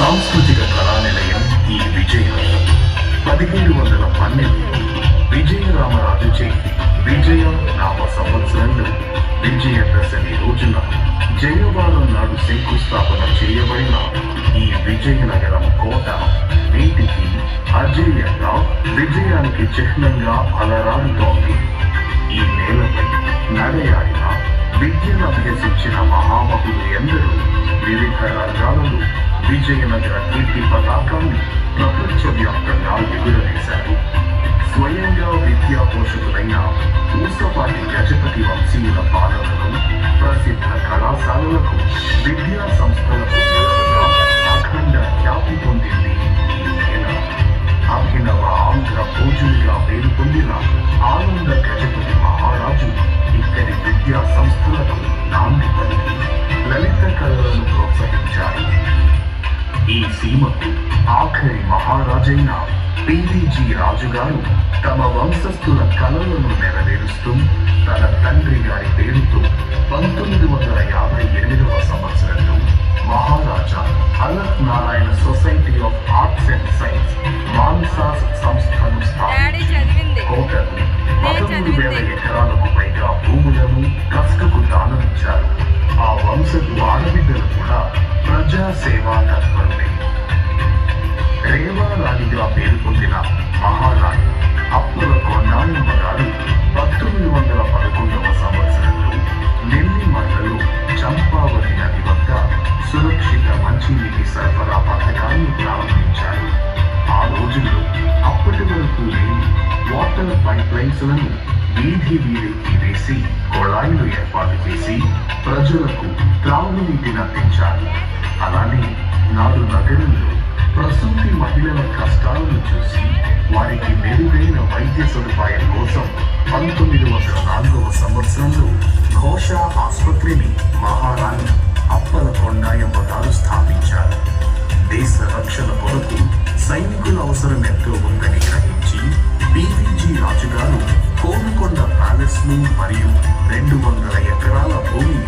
సాంస్కృతిక కళానిలయం ఈ విజయనగరం 1712 విజయరామరాజుచే విజయ నామ సంవత్సరంలో విజయదశమి రోజున జయవారం నాడు శంకుస్థాపన చేయబడిన ఈ విజయనగరం కోట నేటికి అజేయంగా విజయానికి చిహ్నంగా అలరారుతోంది. ఈ నేలపై నడయాడిన విద్యను అభ్యసించిన మహామహులు ఎందరూ వివిధ రంగాలలో విజయనగర కీర్తి పతాకాన్ని ప్రపంచవ్యాప్తంగా ఎగురవేశారు. స్వయంగా విద్యా పోషకులైన పూసపాటి గజపతి వంశీయుల పాలనలో ప్రసిద్ధ కళాశాలలకు విద్యా సంస్థలకు అఖండ ఖ్యాతి పొందింది ఈ నేల. అభినవ ఆంధ్ర భోజునిగా పేరు పొందిన ఆనంద గజపతి మహారాజు ఇక్కడి విద్యా సంస్థలకు నాంది పలికి లలిత కళలను ప్రోత్సహించారు. ఈ సీమకు ఆఖరి మహారాజైన పివిజి రాజుగారు తమ వంశస్థుల కళలను నెరవేరుస్తూ తన తండ్రి గారి పేరుతో 1958వ సంవత్సరంలో Maharaja Alak Narayan society of arts and science MANSAS సంస్థను స్థాపించి కోటను 13,000 ఎకరాలకు పైగా భూములను ట్రస్టుకు దానమిచ్చారు. ఆ వంశపు ఆడబిడ్డలు కూడా ప్రజా సేవా తత్పరులే. రేవారాణిగా పేరు పొందిన మహారాణి అప్పల కొండాయమ్మ గారు 1911వ సంవత్సరంలో నెల్లిమర్లలో చంపావతి నది వద్ద సురక్షిత మంచినీటి సరఫరా పథకాన్ని ప్రారంభించారు. ఆ రోజుల్లో అప్పటి వరకు లేని వాటర్ పైప్ లైన్స్లను వీధి వీధికి వేసి కొళాయిలు ఏర్పాటు చేసి ప్రజలకు త్రాగునీటిని అందించారు. అలానే నాడు నగరంలో ప్రసూతి మహిళల కష్టాలను చూసి వారికి మెరుగైన వైద్య సదుపాయం కోసం 1904వ సంవత్సరంలో ఘోష ఆసుపత్రిని మహారాణి అప్పల కొండాయమ్మ గారు స్థాపించారు. దేశ రక్షణ కొరకు సైనికుల అవసరం ఎంతో ఉందని గ్రహించి పివిజి రాజుగారు కోరుకొండ ప్యాలెస్ ను మరియు 200 ఎకరాల భూమిని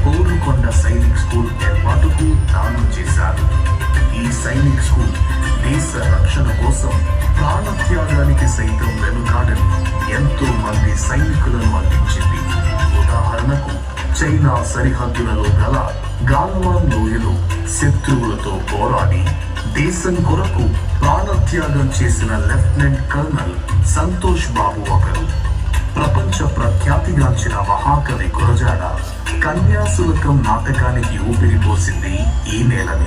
కోరుకొండ సైనిక్ స్కూల్ ఏర్పాటుకు దానం చేశారు. ఈ సైనిక్ స్కూల్ దేశ రక్షణ కోసం ప్రాణత్యాగానికి సైతం వెనుకాడని ఎంతో మంది సైనికులను అందించింది. ఉదాహరణకు చైనా సరిహద్దులలో గల గాల్వాన్ లోయలో శత్రువులతో పోరాడి దేశం కొరకు ప్రాణత్యాగం చేసిన లెఫ్టినెంట్ కర్నల్ సంతోష్ బాబు ఒకరు. ప్రపంచ ప్రఖ్యాతిగాంచిన మహాకవి గురజాడ కన్యాశుల్కం నాటకానికి ఊపిరి పోసింది ఈ నేలనే.